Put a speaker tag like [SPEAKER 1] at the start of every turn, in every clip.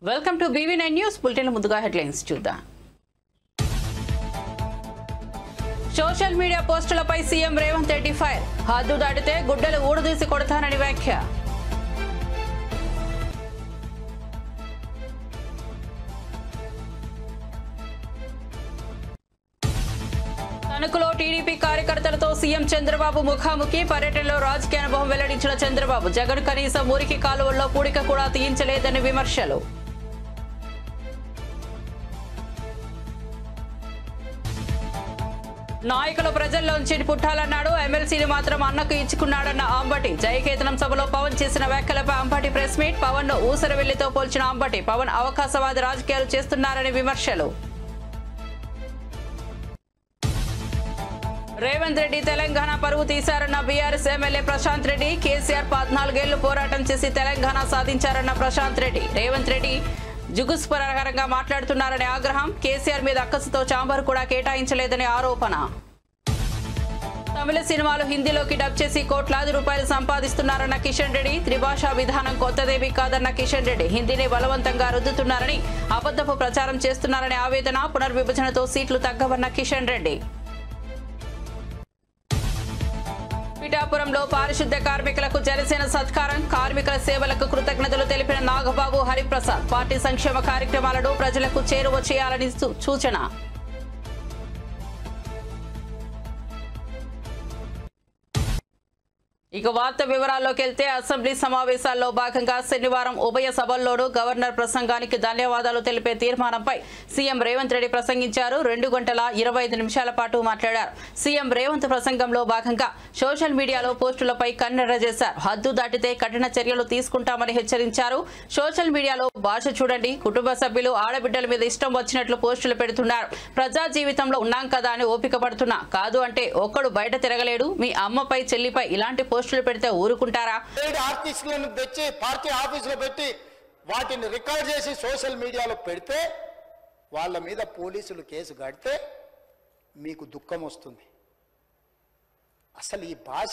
[SPEAKER 1] Welcome to BV9 news bulletin. ముందుగా headlines చూద్దాం. Social media పోస్టులపై సీఎం రేవంత్ రెడ్డి ఫైర్. హద్దు దాటితే గుడ్డలు ఊడదీసి కొడతానని వ్యాఖ్య. తణుకులో టీడీపీ కార్యకర్తలతో సీఎం చంద్రబాబు ముఖాముఖి. పర్యటనలో రాజకీయ అనుభవం వెల్లడించిన చంద్రబాబు. జగన్ కనీసం మురికి కాలువల్లో పూడిక కూడా తీయించలేదని విమర్శలు. నాయకులు ప్రజల్లోంచి పుట్టాలన్నాడు. ఎమ్మెల్సీని మాత్రం అన్నకు ఇచ్చుకున్నాడన్న అంబటి. జయకేతనం సభలో పవన్ చేసిన వ్యాఖ్యలపై అంబటి ప్రెస్ మీట్. పవన్ ను ఊసరవెల్లితో పోల్చిన అంబటి. పవన్ అవకాశవాద రాజకీయాలు చేస్తున్నారని విమర్శలు. రేవంత్ రెడ్డి తెలంగాణ పరువు తీశారన్న బీఆర్ఎస్ ఎమ్మెల్యే ప్రశాంత్ రెడ్డి. కేసీఆర్ 14 ఏళ్లు పోరాటం చేసి తెలంగాణ సాధించారన్న ప్రశాంత్ రెడ్డి. రేవంత్ రెడ్డి జుగుస్పరకరంగా మాట్లాడుతున్నారనే ఆగ్రహం. కేసీఆర్ మీద అక్కసుతో చాంబర్ కూడా కేటాయించలేదని ఆరోపణ. తమిళ సినిమాలు హిందీలోకి డబ్ చేసి కోట్లాది రూపాయలు సంపాదిస్తున్నారన్న కిషన్ రెడ్డి. త్రిభాషా విధానం కొత్తదేమీ కాదన్న కిషన్ రెడ్డి. హిందీని బలవంతంగా రుద్దుతున్నారని, అబద్ధపు ప్రచారం చేస్తున్నారనే ఆవేదన. పునర్విభజనతో సీట్లు తగ్గవన్న కిషన్ రెడ్డి. పిఠాపురంలో పారిశుద్ధ్య కార్మికులకు జనసేన సత్కారం. కార్మికుల సేవలకు కృతజ్ఞతలు తెలిపిన నాగబాబు, హరిప్రసాద్. పార్టీ సంక్షేమ కార్యక్రమాలను ప్రజలకు చేరువ చేయాలని సూచన. ఇక వార్త వివరాల్లోకి వెళ్తే, అసెంబ్లీ సమావేశాల్లో భాగంగా శనివారం ఉభయ సభల్లోనూ గవర్నర్ ప్రసంగానికి ధన్యవాదాలు తెలిపే తీర్మానంపై సీఎం రేవంత్ రెడ్డి ప్రసంగించారు. 2 గంటల 25 నిమిషాల పాటు మాట్లాడారు. సీఎం రేవంత్ ప్రసంగంలో భాగంగా సోషల్ మీడియాలో పోస్టులపై కన్నెర్ర చేశారు. హద్దు దాటితే కఠిన చర్యలు తీసుకుంటామని హెచ్చరించారు. సోషల్ మీడియాలో భాష చూడండి. కుటుంబ సభ్యులు ఆడబిడ్డల మీద ఇష్టం వచ్చినట్లు పోస్టులు పెడుతున్నారు. ప్రజా జీవితంలో ఉన్నాం కదా అని ఓపిక పడుతున్నా. కాదు అంటే ఒక్కడు బయట తిరగలేడు. మీ అమ్మపై చెల్లిపై ఇలాంటి పోస్టులు పెడితే ఊరుకుంటారా?
[SPEAKER 2] ఆర్టిస్టులను తెచ్చి పార్టీ ఆఫీసులో పెట్టి వాటిని రికార్డ్ చేసి సోషల్ మీడియాలో పెడితే వాళ్ళ మీద పోలీసులు కేసు కడితే మీకు దుఃఖం వస్తుంది. అసలు ఈ భాష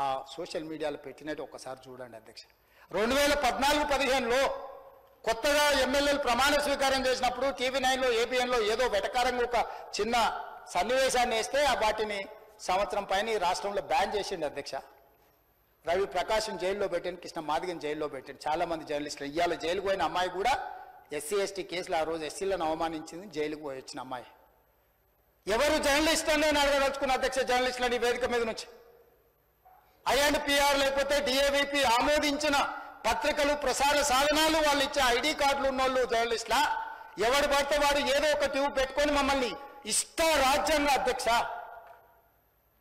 [SPEAKER 2] ఆ సోషల్ మీడియాలో పెట్టినట్టు ఒకసారి చూడండి అధ్యక్ష. 2014-15లో కొత్తగా ఎమ్మెల్యేలు ప్రమాణ స్వీకారం చేసినప్పుడు TV9లో ABNలో ఏదో వెటకారంగా ఒక చిన్న సన్నివేశాన్ని వేస్తే వాటిని సంవత్సరం పైన ఈ రాష్ట్రంలో బ్యాన్ చేసిండు అధ్యక్ష. రవి ప్రకాశం జైల్లో పెట్టాను, కృష్ణ మాదిగని జైల్లో పెట్టాను. చాలా మంది జర్నలిస్టులు. ఇవాళ జైలుకు పోయిన అమ్మాయి కూడా SC/ST కేసులు ఆ రోజు ఎస్సీలను అవమానించింది, జైలుకు పోయి వచ్చిన అమ్మాయి. ఎవరు జర్నలిస్ట్ అని నేను అడగదలుచుకున్న అధ్యక్ష. జర్నలిస్టులని వేదిక మీద నుంచి INPR లేకపోతే DAVP ఆమోదించిన పత్రికలు, ప్రసార సాధనాలు, వాళ్ళు ఇచ్చే ID కార్డులు ఉన్నోళ్ళు జర్నలిస్టులా? ఎవడు పడితే వాడు ఏదో ఒక ట్యూబ్ పెట్టుకొని మమ్మల్ని ఇష్ట రాజ్యంగా అధ్యక్ష.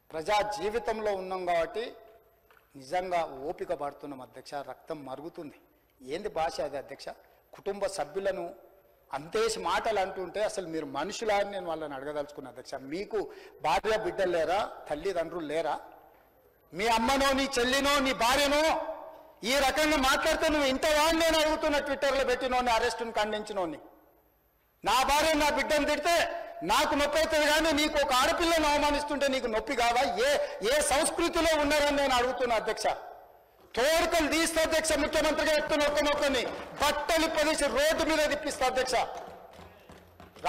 [SPEAKER 2] ప్రజా జీవితంలో ఉన్నాం కాబట్టి నిజంగా ఓపిక పడుతున్నాం అధ్యక్ష. రక్తం మరుగుతుంది. ఏంది భాష అది అధ్యక్ష? కుటుంబ సభ్యులను అంతేసి మాటలు అంటుంటే అసలు మీరు మనుషులా అని నేను వాళ్ళని అడగదలుచుకున్నా అధ్యక్ష. మీకు భార్య బిడ్డలు లేరా? తల్లిదండ్రులు లేరా? మీ అమ్మనో, నీ చెల్లినో, నీ భార్యనో ఈ రకంగా మాట్లాడితే నువ్వు ఇంతవా అని నేను అడుగుతున్నా. ట్విట్టర్లో పెట్టినోని, అరెస్టును ఖండించినోని. నా భార్య నా బిడ్డను తిడితే నాకు నొప్పి అవుతుంది, కానీ నీకు ఒక ఆడపిల్లను అవమానిస్తుంటే నీకు నొప్పి కావా? ఏ సంస్కృతిలో ఉన్నారని నేను అడుగుతున్నా అధ్యక్ష. తోడుకలు తీస్తే అధ్యక్ష, ముఖ్యమంత్రిగా చెప్తున్న ఒక్కనొక్కని బట్టలు పదేసి రోడ్డు మీద తిప్పిస్తా అధ్యక్ష.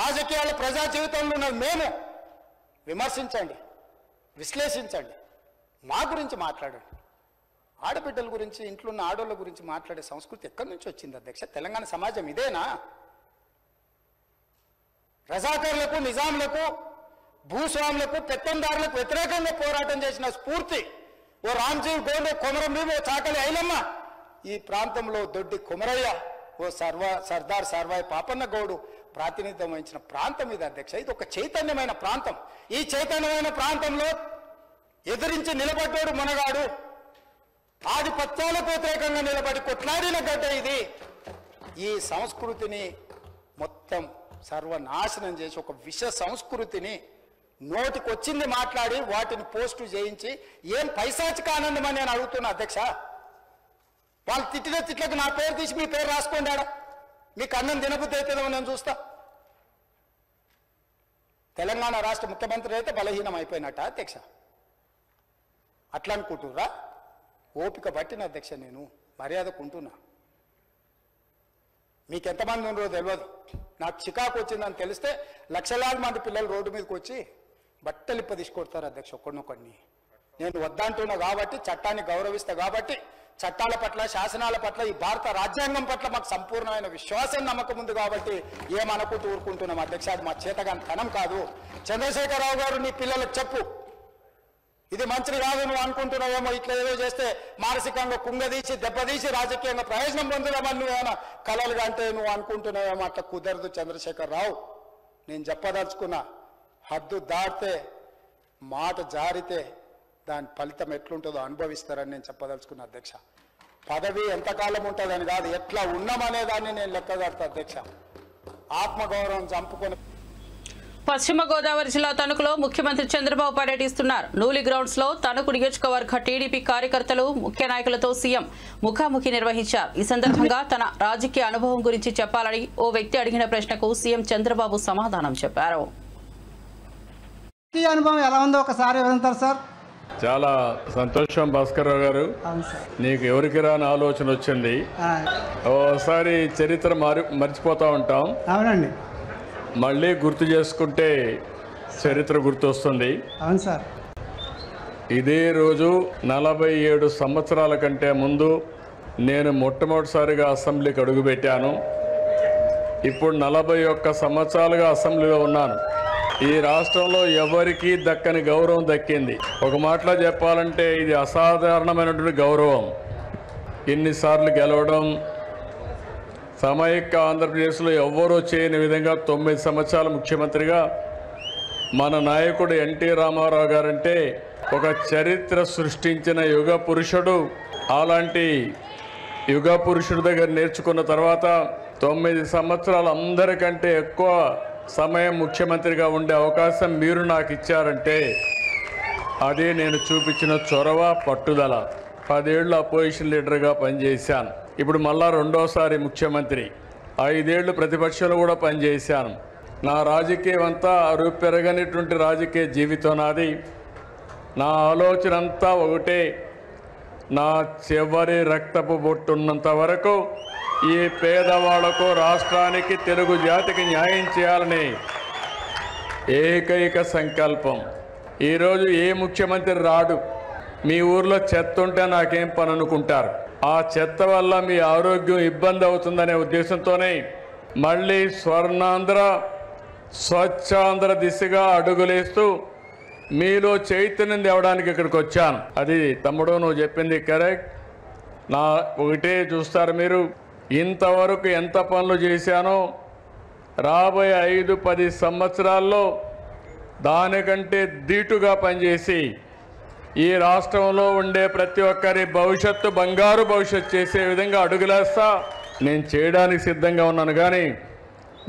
[SPEAKER 2] రాజకీయాల ప్రజా జీవితంలో ఉన్నది మేము. విమర్శించండి, విశ్లేషించండి, మా గురించి మాట్లాడండి. ఆడబిడ్డల గురించి, ఇంట్లో ఉన్న ఆడోళ్ళ గురించి మాట్లాడే సంస్కృతి ఎక్కడి నుంచి వచ్చింది అధ్యక్ష? తెలంగాణ సమాజం ఇదేనా? రజాకర్లకు, నిజాంలకు, భూస్వాములకు, పెత్తందారులకు వ్యతిరేకంగా పోరాటం చేసిన స్ఫూర్తి ఓ రామ్జీవ్ గోండ్, కొమరం భీమ్, ఓ చాకలి ఐలమ్మ, ఈ ప్రాంతంలో దొడ్డి కొమరయ్య, ఓ సర్దార్ సర్వాయి పాపన్న గౌడు ప్రాతినిధ్యం వహించిన ప్రాంతం ఇది అధ్యక్ష. ఇది ఒక చైతన్యమైన ప్రాంతం. ఈ చైతన్యమైన ప్రాంతంలో ఎదిరించి నిలబడ్డాడు మనగాడు. ఆధిపత్యాలకు వ్యతిరేకంగా నిలబడి కొట్లాడిన గడ్డ ఇది. ఈ సంస్కృతిని మొత్తం సర్వనాశనం చేసి ఒక విష సంస్కృతిని నోటికొచ్చింది మాట్లాడి వాటిని పోస్టు చేయించి ఏం పైశాచిక ఆనందం అని నేను అడుగుతున్నా అధ్యక్ష. వాళ్ళు తిట్టిన తిట్లకు నా పేరు తీసి మీ పేరు రాసుకోండాడా? మీకు అన్నం తినబుద్ధి అవుతుందో నేను చూస్తా. తెలంగాణ రాష్ట్ర ముఖ్యమంత్రి అయితే బలహీనం అయిపోయినట్ట అధ్యక్ష? అట్లా అనుకుంటుర్రా? ఓపిక పట్టిన అధ్యక్ష, నేను మర్యాదకుంటున్నా. మీకు ఎంతమంది ఉన్నారో తెలియదు. నాకు చికాకు వచ్చిందని తెలిస్తే లక్షలాది మంది పిల్లలు రోడ్డు మీదకి వచ్చి బట్టలు తీసుకొడతారు అధ్యక్ష ఒక్కడినొక్కడిని. నేను వద్దంటున్నా కాబట్టి, చట్టాన్ని గౌరవిస్తా కాబట్టి, చట్టాల పట్ల, శాసనాల పట్ల, ఈ భారత రాజ్యాంగం పట్ల మాకు సంపూర్ణమైన విశ్వాసం, నమ్మకం ఉంది కాబట్టి ఏమనుకుంటూ ఊరుకుంటున్నాం అధ్యక్ష. అది మా చేతగాని తనం కాదు. చంద్రశేఖరరావు గారు నీ పిల్లలకు చెప్పు, ఇది మంచిది కాదు, నువ్వు అనుకుంటున్నావేమో ఇట్లా ఏదో చేస్తే మానసికంగా కుంగదీసి దెబ్బతీసి రాజకీయంగా ప్రయోజనం పొందుదామని నువ్వేమైనా కలలుగా అంటే నువ్వు అనుకుంటున్నావేమో. అట్లా కుదరదు చంద్రశేఖరరావు. నేను చెప్పదలుచుకున్నా, హద్దు దాటితే, మాట జారితే దాని ఫలితం ఎట్లుంటుందో అనుభవిస్తారని నేను చెప్పదలుచుకున్నా అధ్యక్ష. పదవి ఎంతకాలం ఉంటుందని కాదు, ఎట్లా ఉన్నామనేదాన్ని నేను లెక్క కడతా అధ్యక్ష. ఆత్మగౌరవం చంపుకొని
[SPEAKER 1] పశ్చిమ గోదావరి జిల్లా తణుకులో ముఖ్యమంత్రి చంద్రబాబు పర్యటిస్తున్నారు. నూలి గ్రౌండ్స్ లో తణుకు నియోజకవర్గ టీడీపీ కార్యకర్తలు, ముఖ్య నాయకులతో సీఎం ముఖాముఖి నిర్వహించారు. ఈ సందర్భంగా తన రాజకీయ అనుభవం గురించి చెప్పాలని ఓ వ్యక్తి అడిగిన ప్రశ్నకు సీఎం చంద్రబాబు సమాధానం చెప్పారు.
[SPEAKER 3] అనుభవం ఎలా ఉందో ఒకసారి వివరించారు సార్.
[SPEAKER 4] చాలా సంతోషం భాస్కర్రావు గారు, నీకు ఎవరికి రాని ఆలోచన వచ్చింది. ఓసారి చరిత్ర మర్చిపోతూ ఉంటాం,
[SPEAKER 3] అవునండి,
[SPEAKER 4] మళ్ళీ గుర్తు చేసుకుంటే చరిత్ర గుర్తొస్తుంది.
[SPEAKER 3] అవును సార్.
[SPEAKER 4] ఇదే రోజు 47 సంవత్సరాల కంటే ముందు నేను మొట్టమొదటిసారిగా అసెంబ్లీకి అడుగుపెట్టాను. ఇప్పుడు 41 సంవత్సరాలుగా అసెంబ్లీలో ఉన్నాను. ఈ రాష్ట్రంలో ఎవరికీ దక్కని గౌరవం దక్కింది. ఒక మాటలో చెప్పాలంటే ఇది అసాధారణమైనటువంటి గౌరవం. ఇన్నిసార్లు గెలవడం, సమైక్య ఆంధ్రప్రదేశ్లో ఎవ్వరూ చేయని విధంగా 9 సంవత్సరాల ముఖ్యమంత్రిగా మన నాయకుడు ఎన్టీ రామారావు గారంటే ఒక చరిత్ర సృష్టించిన యుగ పురుషుడు. అలాంటి యుగ పురుషుడి దగ్గర నేర్చుకున్న తర్వాత 9 సంవత్సరాలు అందరికంటే ఎక్కువ సమయం ముఖ్యమంత్రిగా ఉండే అవకాశం మీరు నాకు ఇచ్చారంటే అదే నేను చూపించిన చొరవ, పట్టుదల. 10 ఏళ్ళు అపోజిషన్ లీడర్గా పనిచేశాను. ఇప్పుడు మళ్ళా రెండోసారి ముఖ్యమంత్రి. 5 ఏళ్ళు ప్రతిపక్షంలో కూడా పనిచేశాను. నా రాజకీయం అంతా అరుపెరగనిటువంటి రాజకీయ జీవితం నాది. నా ఆలోచన అంతా ఒకటే, నా చివరి రక్తపు బొట్టున్నంత వరకు ఈ పేదవాళ్లకు, రాష్ట్రానికి, తెలుగు జాతికి న్యాయం చేయాలని ఏకైక సంకల్పం. ఈరోజు ఏ ముఖ్యమంత్రి రాడు, మీ ఊర్లో చెత్త ఉంటే నాకేం పని అనుకుంటారు. ఆ చెత్త వల్ల మీ ఆరోగ్యం ఇబ్బంది అవుతుందనే ఉద్దేశంతోనే మళ్ళీ స్వర్ణాంధ్ర, స్వచ్ఛాంధ్ర దిశగా అడుగులేస్తూ మీలో చైతన్యం తేవడానికి ఇక్కడికి వచ్చాను. అది తమ్ముడు నువ్వు చెప్పింది కరెక్ట్. నా ఒకటే చూస్తారు మీరు, ఇంతవరకు ఎంత పనులు చేశానో రాబోయే 5-10 సంవత్సరాల్లో దానికంటే ధీటుగా పనిచేసి ఈ రాష్ట్రంలో ఉండే ప్రతి ఒక్కరి భవిష్యత్తు బంగారు భవిష్యత్తు చేసే విధంగా అడుగులేస్తా. నేను చేయడానికి సిద్ధంగా ఉన్నాను, కానీ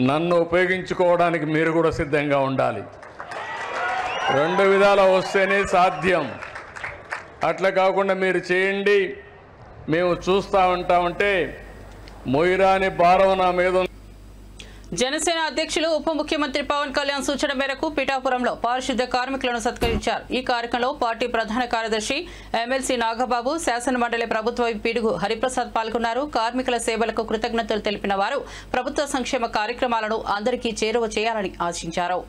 [SPEAKER 4] నన్ను ఉపయోగించుకోవడానికి మీరు కూడా సిద్ధంగా ఉండాలి. 2 విధాలు వస్తేనే సాధ్యం. అట్లా కాకుండా మీరు చేయండి, మేము చూస్తూ ఉంటామంటే మొయిరాని భారం నా మీద.
[SPEAKER 1] జనసేన అధ్యక్షులు ఉప ముఖ్యమంత్రి పవన్ కళ్యాణ్ సూచన మేరకు పిఠాపురంలో పారిశుద్ధ్య కార్మికులను సత్కరించారు. ఈ కార్యక్రమంలో పార్టీ ప్రధాన కార్యదర్శి ఎమ్మెల్సీ నాగబాబు, శాసనమండలి ప్రభుత్వ పిడుగు హరిప్రసాద్ పాల్గొన్నారు. కార్మికుల సేవలకు కృతజ్ఞతలు తెలిపిన వారు ప్రభుత్వ సంక్షేమ కార్యక్రమాలను అందరికీ చేరువ చేయాలని ఆశించారు.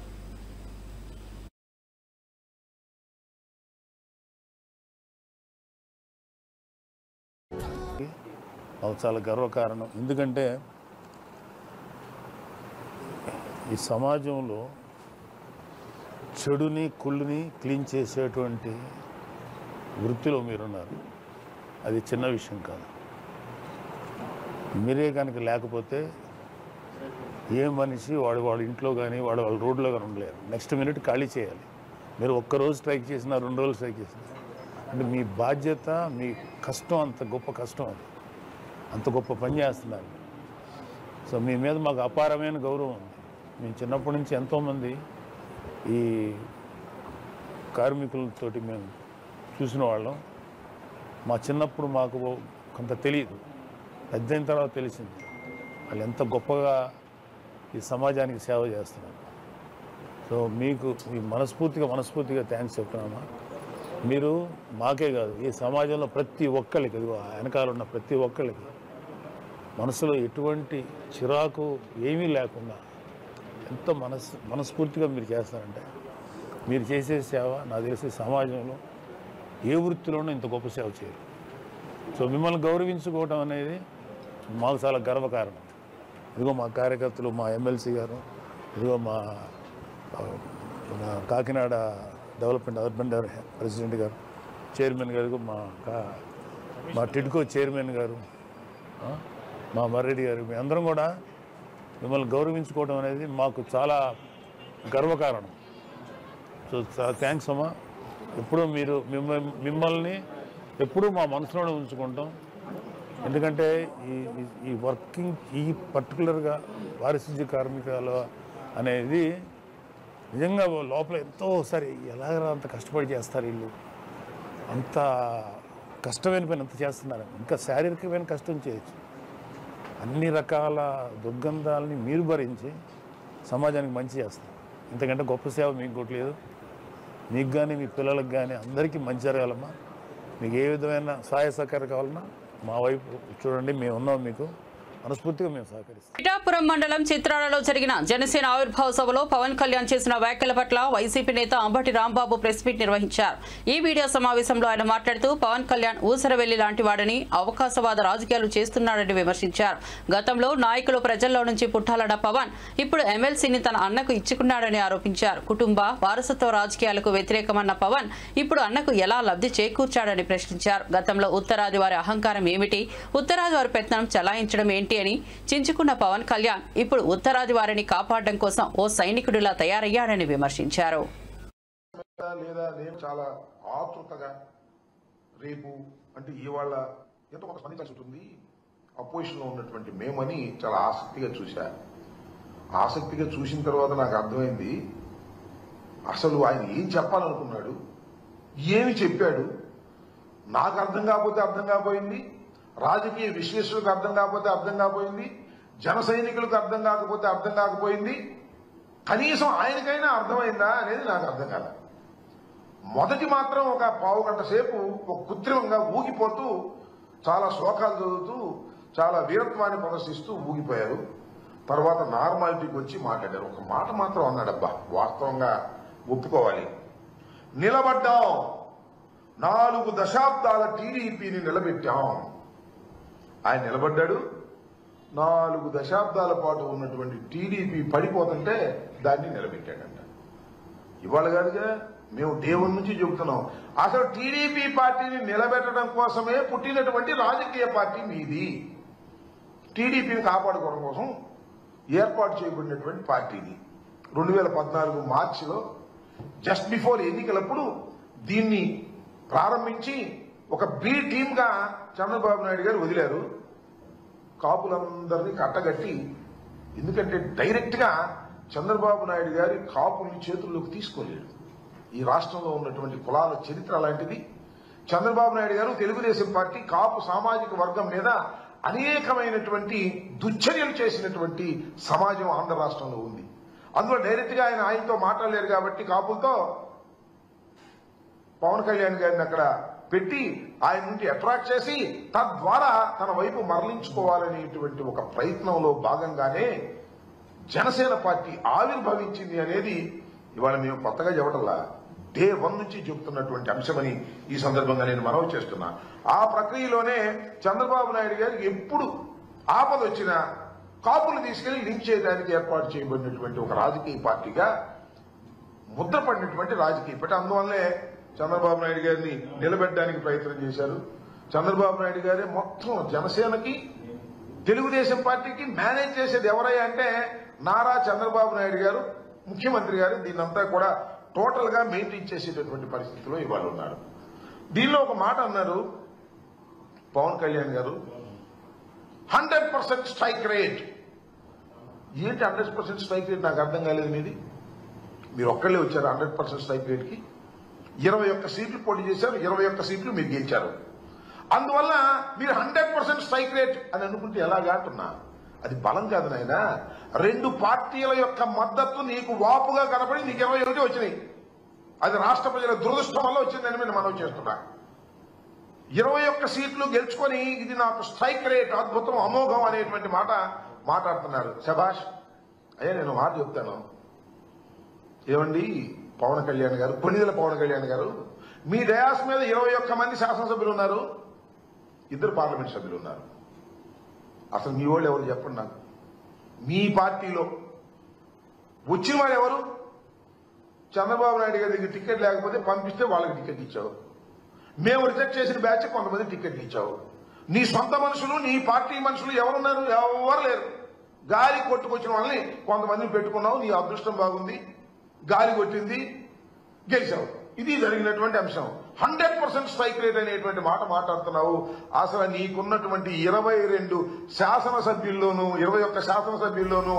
[SPEAKER 5] చాలా గర్వకారణం. ఎందుకంటే ఈ సమాజంలో చెడుని, కుళ్ళుని క్లీన్ చేసేటువంటి వృత్తిలో మీరున్నారు. అది చిన్న విషయం కాదు. మీరే కనుక లేకపోతే ఏ మనిషి వాడి ఇంట్లో కానీ వాళ్ళ రోడ్లో కానీ ఉండలేరు. నెక్స్ట్ మినిట్ ఖాళీ చేయాలి. మీరు ఒక్కరోజు స్ట్రైక్ చేసినా, 2 రోజులు స్ట్రైక్ చేసినా, అంటే మీ బాధ్యత, మీ కష్టం అంత గొప్ప కష్టం, అది అంత గొప్ప పని చేస్తున్నారు. సో మీ మీద మాకు అపారమైన గౌరవం ఉంది. మేము చిన్నప్పటి నుంచి ఎంతోమంది ఈ కార్మికులతోటి మేము చూసిన వాళ్ళం. మా చిన్నప్పుడు మాకు కొంత తెలియదు, పెద్దయిన తర్వాత తెలిసింది వాళ్ళు ఎంత గొప్పగా ఈ సమాజానికి సేవ చేస్తున్నారు. సో మీకు మీ మనస్ఫూర్తిగా థ్యాంక్స్ చెప్తున్నామా. మీరు మాకే కాదు, ఈ సమాజంలో ప్రతి ఒక్కళ్ళకి, వెనకాల ఉన్న ప్రతి ఒక్కళ్ళకి మనసులో ఎటువంటి చిరాకు ఏమీ లేకుండా ఎంత మనస్ఫూర్తిగా మీరు చేస్తారంటే మీరు చేసే సేవ నాకు తెలిసి సమాజంలో ఏ వృత్తిలోనూ ఇంత గొప్ప సేవ చేయరు. సో మిమ్మల్ని గౌరవించుకోవడం అనేది మాకు చాలా గర్వకారణం. ఇదిగో మా కార్యకర్తలు, మా ఎమ్మెల్సీ గారు, ఇదిగో మా కాకినాడ డెవలప్మెంట్ అర్బన్ ప్రెసిడెంట్ గారు, చైర్మన్ గారు, మా టిడ్కో చైర్మన్ గారు, మా మర్రెడ్డి గారు, మీ అందరం కూడా మిమ్మల్ని గౌరవించుకోవడం అనేది మాకు చాలా గర్వకారణం. సో థ్యాంక్స్ అమ్మా. ఎప్పుడూ మీరు మిమ్మల్ని ఎప్పుడూ మా మనసులోనే ఉంచుకుంటాం. ఎందుకంటే ఈ వర్కింగ్ ఈ పర్టికులర్గా వారసత్వ కార్మికులు అనేది నిజంగా లోపల ఎంతోసారి ఎలాగ అంత కష్టపడి చేస్తారు వీళ్ళు, అంత కష్టమైన పని ఎంత చేస్తున్నారు, ఇంకా శారీరకమైన కష్టం చేయొచ్చు. అన్ని రకాల దుర్గంధాలని మీరు భరించి సమాజానికి మంచి చేస్తారు. ఇంతకంటే గొప్ప సేవ మీకు కొట్టలేదు. మీకు కానీ మీ పిల్లలకు కానీ అందరికీ మంచి జరగాలమ్మా. మీకు ఏ విధమైన సహాయ సహకారం కావాలన్నా మా వైపు చూడండి, మేము ఉన్నాం, మీకు మనస్ఫూర్తిగా మేము సహకరిస్తాం.
[SPEAKER 1] పిఠాపురం మండలం చిత్రాలలో జరిగిన జనసేన ఆవిర్భావ సభలో పవన్ కళ్యాణ్ చేసిన వ్యాఖ్యల పట్ల వైసీపీ నేత అంబటి రాంబాబు ప్రెస్ మీట్ నిర్వహించారు. ఈ వీడియో సమావేశంలో ఆయన మాట్లాడుతూ పవన్ కళ్యాణ్ ఊసరవెల్లి లాంటి వాడని, అవకాశవాద రాజకీయాలు చేస్తున్నాడని విమర్శించారు. గతంలో నాయకులు ప్రజల్లో నుంచి పుట్టాలన్న పవన్ ఇప్పుడు ఎమ్మెల్సీని తన అన్నకు ఇచ్చుకున్నాడని ఆరోపించారు. కుటుంబ వారసత్వ రాజకీయాలకు వ్యతిరేకమన్న పవన్ ఇప్పుడు అన్నకు ఎలా లబ్ధి చేకూర్చాడని ప్రశ్నించారు. గతంలో ఉత్తరాది వారి అహంకారం ఏమిటి, ఉత్తరాది వారి పెత్తనం చలాయించడం ఏంటి అని చించుకున్న పవన్ కళ్యాణ్ ఇప్పుడు ఉత్తరాది వారిని కాపాడడం కోసం ఓ సైనికుడిలా తయారయ్యాడని విమర్శించారు.
[SPEAKER 6] చాలా ఆతృతగా రేపు అంటే ఇవాళ ఎంతో కొంత స్పందించాల్సి ఉంటుంది. అపోజిషన్ లో ఉన్నటువంటి మేమని చాలా ఆసక్తిగా చూశా. ఆసక్తిగా చూసిన తర్వాత నాకు అర్థమైంది అసలు ఆయన ఏం చెప్పాలనుకున్నాడు, ఏమి చెప్పాడు నాకు అర్థం కాకపోతే అర్థం కాపోయింది, రాజకీయ విశ్లేషకులకు అర్థం కాకపోతే అర్థం కాపోయింది, జన సైనికులకు అర్థం కాకపోతే అర్థం కాకపోయింది, కనీసం ఆయనకైనా అర్థమైందా అనేది నాకు అర్థం కాదు. మొదటి మాత్రం ఒక పావు గంట సేపు ఒక కృత్రిమంగా ఊగిపోతూ చాలా శ్లోకాలు చదువుతూ చాలా వీరత్వాన్ని ప్రదర్శిస్తూ ఊగిపోయారు. తర్వాత నార్మాలిటీకి వచ్చి మాట్లాడారు. ఒక మాట మాత్రం అన్నాడబ్బా, వాస్తవంగా ఒప్పుకోవాలి, నిలబడ్డాం, 4 దశాబ్దాల టీడీపీని నిలబెట్టాం. ఆయన నిలబడ్డాడు. 4 దశాబ్దాల పాటు ఉన్నటువంటి టీడీపీ పడిపోతుంటే దాన్ని నిలబెట్టాడంట. ఇవాళ కాదుగా, మేము డే 1 నుంచి చెబుతున్నాం. అసలు టీడీపీ పార్టీని నిలబెట్టడం కోసమే పుట్టినటువంటి రాజకీయ పార్టీ మీది. టీడీపీని కాపాడుకోవడం కోసం ఏర్పాటు చేయబడినటువంటి పార్టీది. 2014 మార్చిలో జస్ట్ బిఫోర్ ఎన్నికలప్పుడు దీన్ని ప్రారంభించి ఒక బి టీమ్ గా చంద్రబాబు నాయుడు గారు వదిలారు. కాపులందరినీ కట్టగట్టి, ఎందుకంటే డైరెక్ట్ గా చంద్రబాబు నాయుడు గారి కాపుల్ని చేతుల్లోకి తీసుకోలేడు. ఈ రాష్ట్రంలో ఉన్నటువంటి కులాల చరిత్ర అలాంటిది. చంద్రబాబు నాయుడు గారు తెలుగుదేశం పార్టీ కాపు సామాజిక వర్గం మీద అనేకమైనటువంటి దుశ్చర్యలు చేసినటువంటి సమాజం ఆంధ్ర రాష్ట్రంలో ఉంది. అందులో డైరెక్ట్ గా ఆయనతో మాట్లాడలేరు కాబట్టి కాపులతో పవన్ కళ్యాణ్ గారిని అక్కడ పెట్టి ఆయన నుండి అట్రాక్ట్ చేసి తద్వారా తన వైపు మరలించుకోవాలనేటువంటి ఒక ప్రయత్నంలో భాగంగానే జనసేన పార్టీ ఆవిర్భవించింది అనేది ఇవాళ మేము కొత్తగా చెప్పటంలా, డే 1 నుంచి చెబుతున్నటువంటి అంశమని ఈ సందర్భంగా నేను మనవి చేస్తున్నా. ఆ ప్రక్రియలోనే చంద్రబాబు నాయుడు గారికి ఎప్పుడు ఆపద వచ్చినా కాపులు తీసుకెళ్లి లింక్ చేయడానికి ఏర్పాటు చేయబడినటువంటి ఒక రాజకీయ పార్టీగా ముద్రపడినటువంటి రాజకీయ పార్టీ. అందువల్లే చంద్రబాబు నాయుడు గారిని నిలబెట్టడానికి ప్రయత్నం చేశారు. చంద్రబాబు నాయుడు గారే మొత్తం జనసేనకి తెలుగుదేశం పార్టీకి మేనేజ్ చేసేది ఎవరయ్యా అంటే నారా చంద్రబాబు నాయుడు గారు, ముఖ్యమంత్రి గారు దీన్నంతా కూడా టోటల్ గా మెయింటైన్ చేసేటటువంటి పరిస్థితిలో ఇవాళ ఉన్నారు. దీనిలో ఒక మాట అన్నారు పవన్ కళ్యాణ్ గారు, 100% స్ట్రైక్ రేట్. ఏంటి 100% స్ట్రైక్ రేట్? నాకు అర్థం కాలేదు. మీరు ఒక్కళ్ళే వచ్చారు 100% స్ట్రైక్ రేట్ కి. 21 సీట్లు పోటీ చేశారు, 21 సీట్లు మీరు గెలిచారు. అందువల్ల మీరు 100% స్ట్రైక్ రేట్ అని అనుకుంటే ఎలాగా అంటున్నా? అది బలం కాదు నాయన. 2 పార్టీల యొక్క మద్దతు నీకు వాపుగా కనపడి నీకు 21 వచ్చినాయి. అది రాష్ట్ర ప్రజల దురదృష్టం వల్ల వచ్చిందని నేను మనవి చేస్తున్నా. 21 సీట్లు గెలుచుకొని ఇది నాకు స్ట్రైక్ రేట్ అద్భుతం అమోఘం అనేటువంటి మాట మాట్లాడుతున్నారు. శభాష్ అయ్యా, నేను మాట చెప్తాను. ఏమండి పవన్ కళ్యాణ్ గారు, కొన్నిదల పవన్ కళ్యాణ్ గారు, మీ డయాస్ మీద 21 మంది శాసనసభ్యులు ఉన్నారు, 2 పార్లమెంట్ సభ్యులు ఉన్నారు. అసలు మీ వాళ్ళు ఎవరు చెప్పండి నాకు. మీ పార్టీలో వచ్చిన వాళ్ళు ఎవరు? చంద్రబాబు నాయుడు గారి దగ్గర టికెట్ లేకపోతే పంపిస్తే వాళ్ళకి టికెట్ ఇచ్చావు. మేము రిజెక్ట్ చేసిన బ్యాచ్ కొంతమంది టికెట్ ఇచ్చావు. నీ సొంత మనుషులు, నీ పార్టీ మనుషులు ఎవరున్నారు? ఎవరు లేరు. గాలి కొట్టుకొచ్చిన వాళ్ళని కొంతమందిని పెట్టుకున్నావు. నీ అదృష్టం బాగుంది, గాలి కొట్టింది, గెలిచావు. ఇది జరిగినటువంటి అంశం. 100% స్ట్రైక్ రేట్ అనేటువంటి మాట మాట్లాడుతున్నావు. అసలు నీకున్నటువంటి 22 శాసనసభ్యుల్లోనూ 21 శాసనసభ్యుల్లోనూ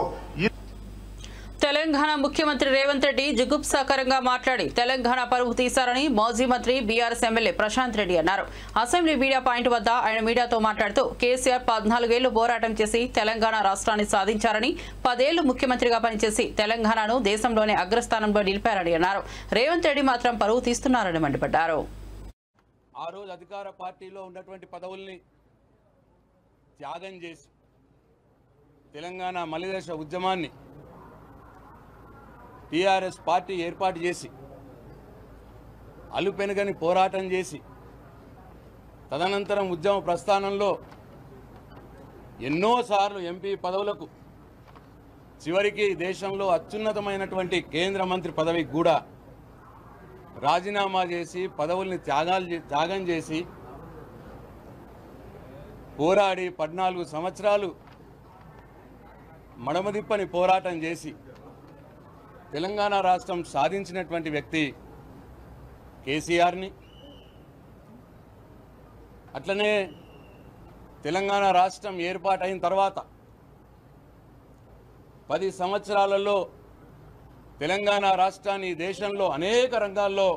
[SPEAKER 1] తెలంగాణ ముఖ్యమంత్రి రేవంత్ రెడ్డి జుగుప్సాకరంగా మాట్లాడి తెలంగాణ పరువు తీశారని మాజీ మంత్రి బీఆర్ఎస్ ఎమ్మెల్యే ప్రశాంత్ రెడ్డి అన్నారు. అసెంబ్లీ మీడియా పాయింట్ వద్ద ఆయన మీడియాతో మాట్లాడుతూ కేసీఆర్ 14 ఏళ్లు పోరాటం చేసి తెలంగాణ రాష్ట్రాన్ని సాధించారని, 10 ఏళ్లు ముఖ్యమంత్రిగా పనిచేసి తెలంగాణను దేశంలోనే అగ్రస్థానంలో నిలిపారని అన్నారు. రేవంత్ రెడ్డి మాత్రం పరువు తీస్తున్నారని మండిపడ్డారు.
[SPEAKER 7] ఆ రోజు అధికార పార్టీలో ఉన్నటువంటి పదవుల్ని త్యాగం చేసి తెలంగాణ మలిదశ ఉద్యమాన్ని టీఆర్ఎస్ పార్టీ ఏర్పాటు చేసి అలుపెనగని పోరాటం చేసి తదనంతరం ఉద్యమ ప్రస్థానంలో ఎన్నోసార్లు ఎంపీ పదవులకు, చివరికి దేశంలో అత్యున్నతమైనటువంటి కేంద్ర మంత్రి పదవికి కూడా రాజీనామా చేసి పదవుల్ని త్యాగం చేసి పోరాడి 14 సంవత్సరాలు మడమదిప్పని పోరాటం చేసి తెలంగాణ రాష్ట్రం సాధించినటువంటి వ్యక్తి కేసీఆర్ని, అట్లనే తెలంగాణ రాష్ట్రం ఏర్పాటైన తర్వాత 10 సంవత్సరాలలో తెలంగాణ రాష్ట్రాన్ని దేశంలో అనేక రంగాల్లో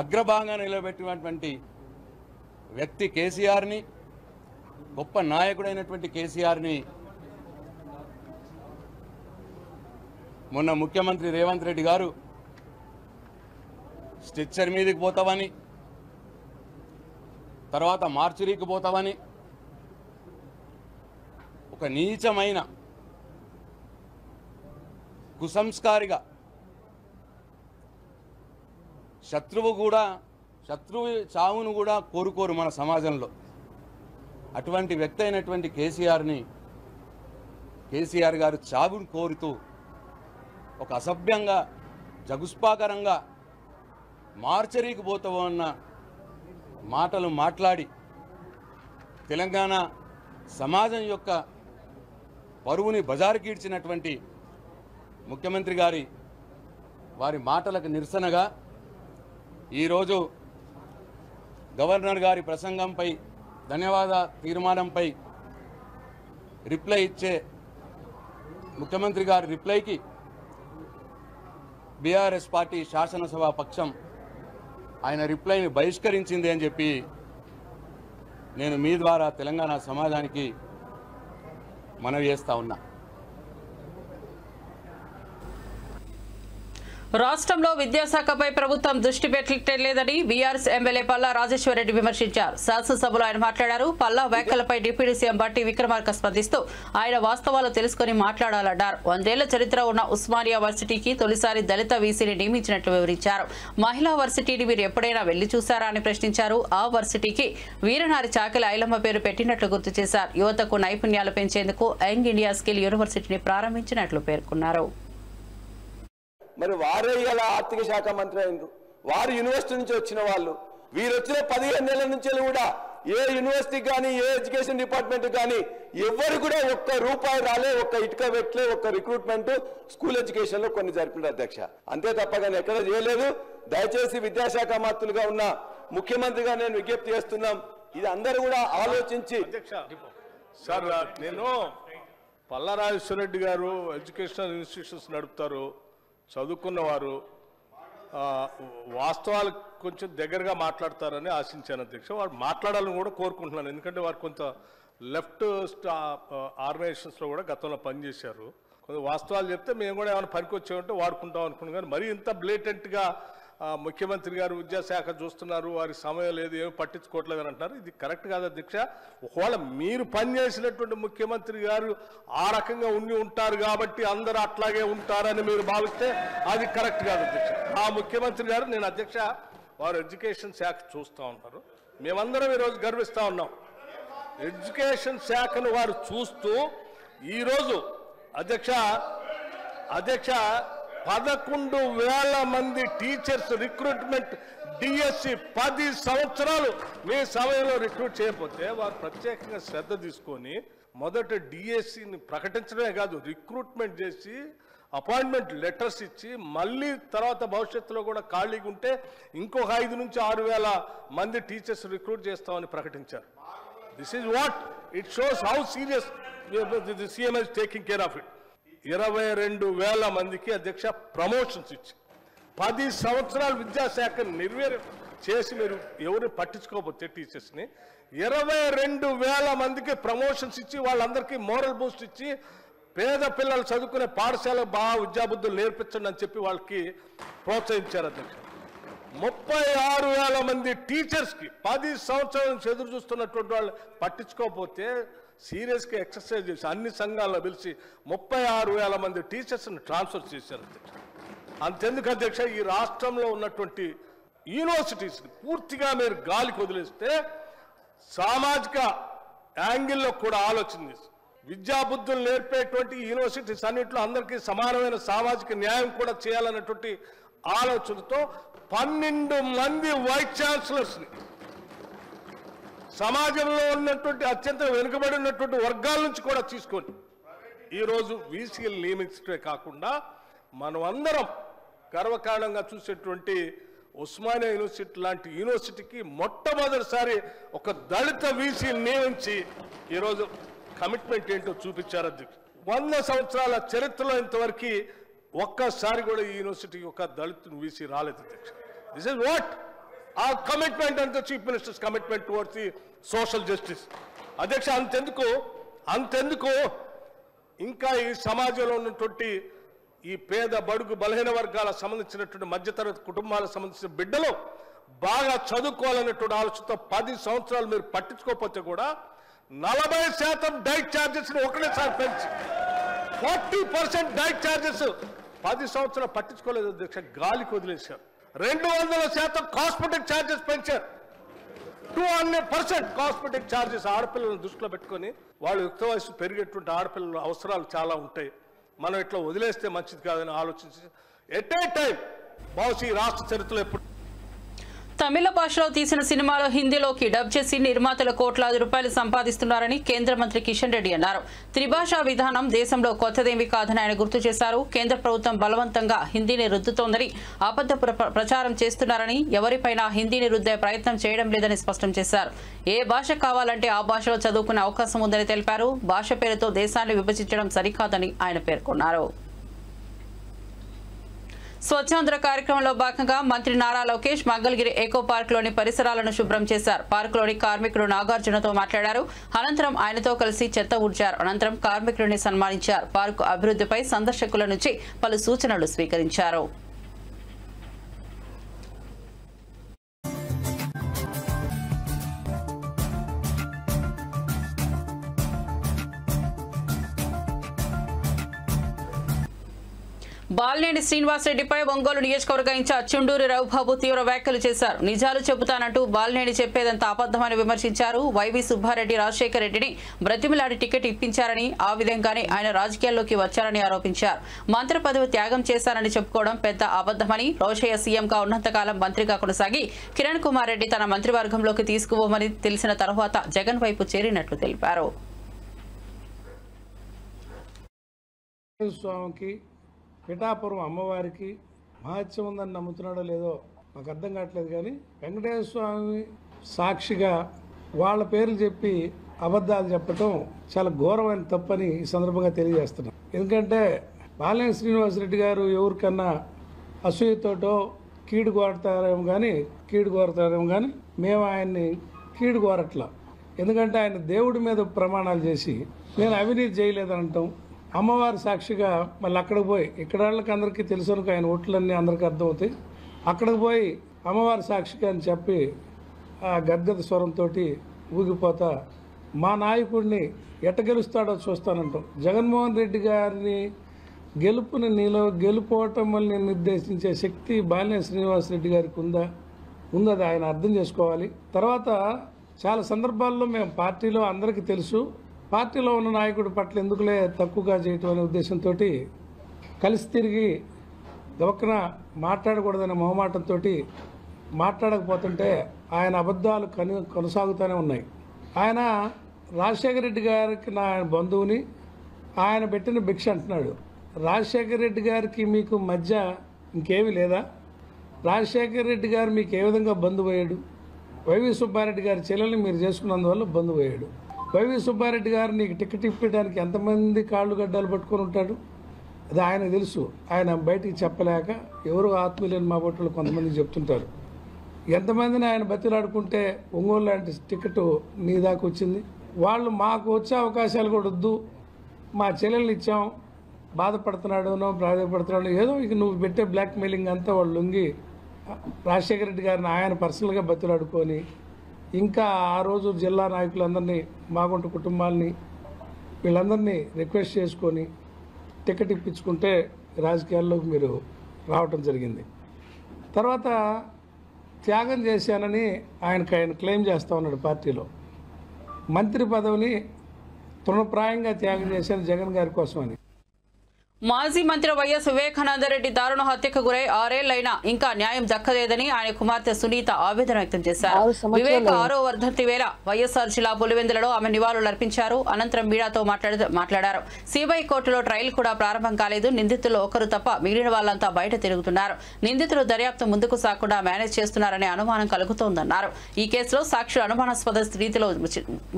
[SPEAKER 7] అగ్రభాగంగా నిలబెట్టినటువంటి వ్యక్తి కేసీఆర్ని, గొప్ప నాయకుడైనటువంటి కేసీఆర్ని మొన్న ముఖ్యమంత్రి రేవంత్ రెడ్డి గారు స్ట్రెచ్చర్ మీదకి పోతామని, తర్వాత మార్చురీకి పోతామని ఒక నీచమైన కుసంస్కారిగా శత్రువు చావును కూడా కోరుకోరు మన సమాజంలో. అటువంటి వ్యక్తి అయినటువంటి కేసీఆర్ గారు చావును కోరుతూ ఒక అసభ్యంగా జగుస్పాకరంగా మార్చరీకి పోతావో అన్న మాటలు మాట్లాడి తెలంగాణ సమాజం యొక్క పరువుని బజారుకీడ్చినటువంటి ముఖ్యమంత్రి వారి మాటలకు నిరసనగా ఈరోజు గవర్నర్ గారి ప్రసంగంపై ధన్యవాద తీర్మానంపై రిప్లై ఇచ్చే ముఖ్యమంత్రి గారి రిప్లైకి బీఆర్ఎస్ పార్టీ శాసనసభ పక్షం ఆయన రిప్లైని బహిష్కరించింది అని చెప్పి నేను మీ ద్వారా తెలంగాణ సమాజానికి మనవి చేస్తా ఉన్నా.
[SPEAKER 1] రాష్ట్రంలో విద్యాశాఖపై ప్రభుత్వం దృష్టి పెట్టలేదని బీఆర్ఎస్ ఎమ్మెల్యే పల్లా రాజేశ్వరరెడ్డి విమర్శించారు. శాసనసభలో ఆయన మాట్లాడారు. పల్లా వ్యాఖ్యలపై డిప్యూటీ సీఎం బట్టి విక్రమార్క స్పందిస్తూ ఆయన వాస్తవాలు తెలుసుకుని మాట్లాడాలన్నారు. 100 ఏళ్ల చరిత్ర ఉన్న ఉస్మానియా వర్సిటీకి తొలిసారి దళిత వీసీని నియమించినట్లు వివరించారు. మహిళా వర్సిటీని మీరు ఎప్పుడైనా వెళ్లి చూశారా అని ప్రశ్నించారు. ఆ వర్సిటీకి వీరనారి చాకలి ఐలమ్మ పేరు పెట్టినట్లు గుర్తు చేశారు. యువతకు నైపుణ్యాలు పెంచేందుకు యంగ్ ఇండియా స్కిల్ యూనివర్సిటీని ప్రారంభించినట్లు పేర్కొన్నారు.
[SPEAKER 8] మరి వారే ఇలా ఆర్థిక శాఖ మంత్రి అయినరు, వారు యూనివర్సిటీ నుంచి వచ్చిన వాళ్ళు. వీరు వచ్చిన 15 నెలల నుంచి కూడా ఏ యూనివర్సిటీకి కానీ ఏ ఎడ్యుకేషన్ డిపార్ట్మెంట్ కానీ ఎవరు కూడా ఒక్క రూపాయి రాలే, ఒక్క ఇటుక పెట్టలే, ఒక్క రిక్రూట్మెంట్ స్కూల్ ఎడ్యుకేషన్ లో కొన్ని జరిపినారు అధ్యక్ష. అంతే తప్ప కానీ ఎక్కడ చేయలేదు. దయచేసి విద్యాశాఖ మంత్రులుగా ఉన్న ముఖ్యమంత్రిగా నేను విజ్ఞప్తి చేస్తున్నాం, ఇది అందరూ కూడా ఆలోచించి.
[SPEAKER 9] సార్, నేను పల్లా రాజేశ్వరరెడ్డి గారు ఎడ్యుకేషనల్ ఇన్స్టిట్యూషన్స్ నడుపుతారు, చదువుకున్నవారు, వాస్తవాలకు కొంచెం దగ్గరగా మాట్లాడతారని ఆశించాను అధ్యక్ష. వారు మాట్లాడాలని కూడా కోరుకుంటున్నాను. ఎందుకంటే వారు కొంత లెఫ్ట్ ఆర్గనైజేషన్స్లో కూడా గతంలో పనిచేశారు. కొంత వాస్తవాలు చెప్తే మేము కూడా ఏమైనా పనికి వచ్చామంటే వాడుకుంటాం అనుకున్నాం. కానీ మరీ ఇంత బ్లేటెంట్గా ముఖ్యమంత్రి గారు విద్యాశాఖ చూస్తున్నారు, వారి సమయం లేదు, ఏమి పట్టించుకోవట్లేదు అని అంటున్నారు. ఇది కరెక్ట్ కాదు అధ్యక్ష. ఒకవేళ మీరు పనిచేసినటువంటి ముఖ్యమంత్రి గారు ఆ రకంగా ఉంటారు కాబట్టి అందరూ అట్లాగే ఉంటారని మీరు భావిస్తే అది కరెక్ట్ కాదు అధ్యక్ష. ఆ ముఖ్యమంత్రి గారు, నేను అధ్యక్ష, వారు ఎడ్యుకేషన్ శాఖ చూస్తూ ఉంటారు. మేమందరం ఈరోజు గర్విస్తూ ఉన్నాం. ఎడ్యుకేషన్ శాఖను వారు చూస్తూ ఈరోజు అధ్యక్ష 11,000 మంది టీచర్స్ రిక్రూట్మెంట్ డిఎస్సి 10 సంవత్సరాలు మీ సమయంలో రిక్రూట్ చేయకపోతే వారు ప్రత్యేకంగా శ్రద్ధ తీసుకొని మొదట డిఎస్సిని ప్రకటించడమే కాదు, రిక్రూట్మెంట్ చేసి అపాయింట్మెంట్ లెటర్స్ ఇచ్చి మళ్ళీ తర్వాత భవిష్యత్తులో కూడా ఖాళీగా ఉంటే ఇంకొక 5 నుంచి 6,000 మంది టీచర్స్ రిక్రూట్ చేస్తామని ప్రకటించారు. This is what it shows how serious the CM is taking care of it. 22,000 మందికి అధ్యక్ష ప్రమోషన్స్ ఇచ్చి 10 సంవత్సరాలు విద్యాశాఖను నిర్వీర్యం చేసి మీరు ఎవరు పట్టించుకోకపోతే టీచర్స్ని 22,000 మందికి ప్రమోషన్స్ ఇచ్చి వాళ్ళందరికీ మోరల్ బూస్ట్ ఇచ్చి పేద పిల్లలు చదువుకునే పాఠశాల బాగా విద్యాబుద్ధులు నేర్పించండి అని చెప్పి వాళ్ళకి ప్రోత్సహించారు అధ్యక్ష. 36,000 మంది టీచర్స్కి 10 సంవత్సరాల నుంచి ఎదురు చూస్తున్నటువంటి వాళ్ళు పట్టించుకోకపోతే సీరియస్గా ఎక్సర్సైజ్ చేసి అన్ని సంఘాల్లో పిలిచి 36,000 మంది టీచర్స్ని ట్రాన్స్ఫర్ చేశారు అధ్యక్ష. అంతెందుకు అధ్యక్ష, ఈ రాష్ట్రంలో ఉన్నటువంటి యూనివర్సిటీస్ని పూర్తిగా మీరు గాలికి వదిలేస్తే సామాజిక యాంగిల్లో కూడా ఆలోచన చేసి విద్యాబుద్ధులు నేర్పేటువంటి యూనివర్సిటీస్ అన్నింటిలో అందరికీ సమానమైన సామాజిక న్యాయం కూడా చేయాలన్నటువంటి ఆలోచనతో 12 మంది వైస్ ఛాన్సలర్స్ని సమాజంలో ఉన్నటువంటి అత్యంత వెనుకబడి ఉన్నటువంటి వర్గాల నుంచి కూడా తీసుకొని ఈరోజు వీసీలు నియమించడమే కాకుండా మనం అందరం గర్వకారణంగా చూసేటువంటి ఉస్మానియా యూనివర్సిటీ లాంటి యూనివర్సిటీకి మొట్టమొదటిసారి ఒక దళిత వీసీని నియమించి ఈరోజు కమిట్మెంట్ ఏంటో చూపించారు అధ్యక్ష. 100 సంవత్సరాల చరిత్రలో ఇంతవరకు ఒక్కసారి కూడా ఈ యూనివర్సిటీకి ఒక దళిత వీసీ రాలేదు అధ్యక్ష. This is what our commitment and the Chief Minister's commitment towards the social justice. అధ్యక్ష, అంతెందుకు ఇంకా ఈ సమాజంలో ఉన్నటువంటి ఈ పేద బడుగు బలహీన వర్గాలకు సంబంధించినటువంటి మధ్యతరగతి కుటుంబాలకు సంబంధించిన బిడ్డలు బాగా చదువుకోవాలనేటువంటి ఆలోచనతో 10 సంవత్సరాలు మీరు పట్టించుకోకపోతే కూడా 40% డైట్ ఛార్జెస్ ఒకటేసారి పెంచి 40% డైట్ ఛార్జెస్ 10 సంవత్సరాలు పట్టించుకోలేదు అధ్యక్ష, గాలికి వదిలేశారు. 200% కాస్మెటిక్ ఛార్జెస్ పెంచారు. 200% కాస్మెటిక్ ఛార్జెస్ ఆడపిల్లలను దృష్టిలో పెట్టుకొని వాళ్ళు యుక్త వయసు పెరిగేటువంటి ఆడపిల్లల అవసరాలు చాలా ఉంటాయి, మనం ఇట్లా వదిలేస్తే మంచిది కాదని ఆలోచించి ఎట్ ఏ టైం బహుశా ఈ రాష్ట్ర చరిత్రలో ఎప్పుడు
[SPEAKER 1] తమిళ భాషలో తీసిన సినిమాలో హిందీలోకి డబ్ చేసి నిర్మాతలు కోట్లాది రూపాయలు సంపాదిస్తున్నారని కేంద్ర మంత్రి కిషన్ రెడ్డి అన్నారు. త్రిభాషా విధానం దేశంలో కొత్తదేమీ కాదని ఆయన గుర్తు చేశారు. కేంద్ర ప్రభుత్వం బలవంతంగా హిందీని రుద్దుతోందని, అబద్ధ ప్రచారం చేస్తున్నారని, ఎవరిపైనా హిందీని రుద్దే ప్రయత్నం చేయడం లేదని స్పష్టం చేశారు. ఏ భాష కావాలంటే ఆ భాషలో చదువుకునే అవకాశం ఉందని తెలిపారు. భాష పేరుతో దేశాన్ని విభజించడం సరికాదని ఆయన పేర్కొన్నారు. స్వచ్ఛాంధ్ర కార్యక్రమంలో భాగంగా మంత్రి నారా లోకేష్ మంగళగిరి ఎకో పార్క్ లోని పరిసరాలను శుభ్రం చేశారు. పార్కులోని కార్మికుడు నాగార్జునతో మాట్లాడారు. అనంతరం ఆయనతో కలిసి చెత్త ఊడ్చారు. అనంతరం కార్మికుడిని సన్మానించారు. పార్కు అభివృద్ధిపై సందర్శకుల నుంచి పలు సూచనలు స్వీకరించారు. బాలినేని శ్రీనివాసరెడ్డిపై ఒంగోలు నియోజకవర్గ ఇన్ఛార్జ్ చుండూరి రఘుబాబు తీవ్ర వ్యాఖ్యలు చేశారు. నిజాలు చెబుతానంటూ బాలినేని చెప్పేదంతా అబద్ధమని విమర్శించారు. వైవి సుబ్బారెడ్డి రాజశేఖర రెడ్డిని బ్రతిమిలాడి టికెట్ ఇప్పించారని, ఆ విధంగానే ఆయన రాజకీయాల్లోకి వచ్చారని ఆరోపించారు. మంత్రి పదవి త్యాగం చేశారని చెప్పుకోవడం పెద్ద అబద్ధమని, రోషయ్య సీఎంగా ఉన్నంతకాలం మంత్రిగా కొనసాగి కిరణ్ కుమార్ రెడ్డి తన మంత్రివర్గంలోకి తీసుకుపోమని తెలిసిన తర్వాత జగన్ వైపు చేరినట్లు తెలిపారు.
[SPEAKER 10] పిఠాపురం అమ్మవారికి మహత్యం ఉందని నమ్ముతున్నాడో లేదో నాకు అర్థం కావట్లేదు, కానీ వెంకటేశ్వర స్వామి సాక్షిగా వాళ్ళ పేర్లు చెప్పి అబద్ధాలు చెప్పడం చాలా ఘోరమైన తప్పని ఈ సందర్భంగా తెలియజేస్తున్నాం. ఎందుకంటే బాలినేని శ్రీనివాసరెడ్డి గారు ఎవరికన్నా అసూయతోటో కీడు కోరతారేమో కానీ మేము ఆయన్ని కీడు కోరట్లా. ఎందుకంటే ఆయన దేవుడి మీద ప్రమాణాలు చేసి నేను అవినీతి చేయలేదనటం, అమ్మవారి సాక్షిగా మళ్ళీ అక్కడికి పోయి ఇక్కడ వాళ్ళకి అందరికీ తెలుసు, ఆయన ఓట్లన్నీ అందరికీ అర్థమవుతాయి. అక్కడికి పోయి అమ్మవారి సాక్షిగా అని చెప్పి ఆ గద్గద స్వరంతో ఊగిపోతా మా నాయకుడిని ఎట్ట గెలుస్తాడో చూస్తానంటాం. జగన్మోహన్ రెడ్డి గారిని గెలుపుని గెలుపోవటమని నిర్దేశించే శక్తి బాలినేని శ్రీనివాసరెడ్డి గారికి ఉందా? అది ఆయన అర్థం చేసుకోవాలి. తర్వాత చాలా సందర్భాల్లో మేము పార్టీలో అందరికీ తెలుసు, పార్టీలో ఉన్న నాయకుడి పట్ల ఎందుకులే తక్కువగా చేయటం అనే ఉద్దేశంతో కలిసి తిరిగి దొక్కన మాట్లాడకూడదనే మొహమాటంతో మాట్లాడకపోతుంటే ఆయన అబద్ధాలు కొనసాగుతూనే ఉన్నాయి. ఆయన రాజశేఖర రెడ్డి గారికి నా బంధువుని, ఆయన పెట్టిన భిక్ష అంటున్నాడు. రాజశేఖర రెడ్డి గారికి మీకు మధ్య ఇంకేమీ లేదా? రాజశేఖర రెడ్డి గారు మీకు ఏ విధంగా బంధువయ్యాడు? వైవి సుబ్బారెడ్డి గారి చెల్లెల్ని మీరు చేసుకున్నందువల్ల బంధువయ్యాడు. వైవి సుబ్బారెడ్డి గారు నీకు టికెట్ ఇప్పడానికి ఎంతమంది కాళ్ళు గడ్డాలు పట్టుకొని ఉంటాడు? అది ఆయనకు తెలుసు. ఆయన బయటికి చెప్పలేక ఎవరు ఆత్మీయులేని మా బొట్టులు కొంతమంది చెప్తుంటారు. ఎంతమందిని ఆయన బతిలాడుకుంటే ఒంగోలు లాంటి టికెట్ నీ దాకా వచ్చింది. వాళ్ళు మాకు వచ్చే అవకాశాలు కూడా వద్దు, మా చెల్లెల్ని ఇచ్చాం, బాధపడుతున్నాడునో బాధపడుతున్నాడు ఏదో ఇక నువ్వు పెట్టే బ్లాక్ మెయిలింగ్ అంతా వాళ్ళు లొంగి రాజశేఖర రెడ్డి గారిని ఆయన పర్సనల్గా బతిలాడుకొని ఇంకా ఆ రోజు జిల్లా నాయకులందరినీ మాగుంట కుటుంబాలని వీళ్ళందరినీ రిక్వెస్ట్ చేసుకొని టికెట్ ఇప్పించుకుంటే రాజకీయాల్లోకి మీరు రావటం జరిగింది. తర్వాత త్యాగం చేశానని ఆయన క్లెయిమ్ చేస్తూ ఉన్నాడు. పార్టీలో మంత్రి పదవిని తృణప్రాయంగా త్యాగం చేశాను జగన్ గారి కోసమని.
[SPEAKER 1] మాజీ మంత్రి వైఎస్ వివేకానందరెడ్డి దారుణ హత్యకు గురై 6 ఏళ్లైనా ఇంకా న్యాయం దక్కలేదని ఆయన కుమార్తె సునీత ఆవేదన వ్యక్తం చేశారు. వివేక్ 6వ వర్ధంతి వేళ వైఎస్ఆర్ జిల్లా పులివెందులలో ఆమె నివాళులు అర్పించారు. అనంతరం మీడియాతో మాట్లాడారు. సిబిఐ కోర్టులో ట్రయల్ కూడా ప్రారంభం కాలేదు. నిందితుల్లో ఒకరు తప్ప మిగిలిన వాళ్ళంతా బయట తిరుగుతున్నారు. నిందితులు దర్యాప్తు ముందుకు సాగకుండా మేనేజ్ చేస్తున్నారనే అనుమానం కలుగుతోందన్నారు. ఈ కేసులో సాక్షులు అనుమానాస్పద స్థితిలో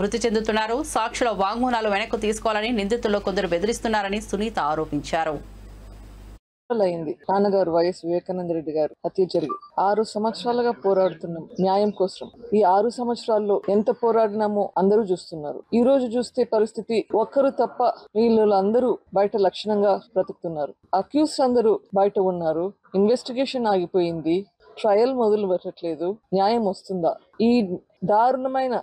[SPEAKER 1] మృతి చెందుతున్నారు. సాక్షుల వాంగ్మూలాలు వెనక్కు తీసుకోవాలని నిందితుల్లో కొందరు బెదిరిస్తున్నారని సునీత ఆరోపించారు.
[SPEAKER 11] అయింది. నాన్నగారు వైఎస్ వివేకానంద రెడ్డి గారు హత్య జరిగి 6 సంవత్సరాలుగా పోరాడుతున్నాం న్యాయం కోసం. ఈ 6 సంవత్సరాల్లో ఎంత పోరాడినామో అందరూ చూస్తున్నారు. ఈ రోజు చూస్తే పరిస్థితి ఒక్కరు తప్ప వీళ్ళందరూ బయట లక్షణంగా బ్రతుకుతున్నారు. అక్యూస్ అందరూ బయట ఉన్నారు. ఇన్వెస్టిగేషన్ ఆగిపోయింది. ట్రయల్ మొదలు పెట్టట్లేదు. న్యాయం వస్తుందా? ఈ దారుణమైన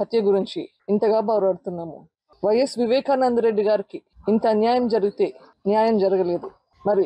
[SPEAKER 11] హత్య గురించి ఇంతగా పోరాడుతున్నాము. వైఎస్ వివేకానంద రెడ్డి గారికి ఇంత అన్యాయం జరిగితే న్యాయం జరగలేదు, మరి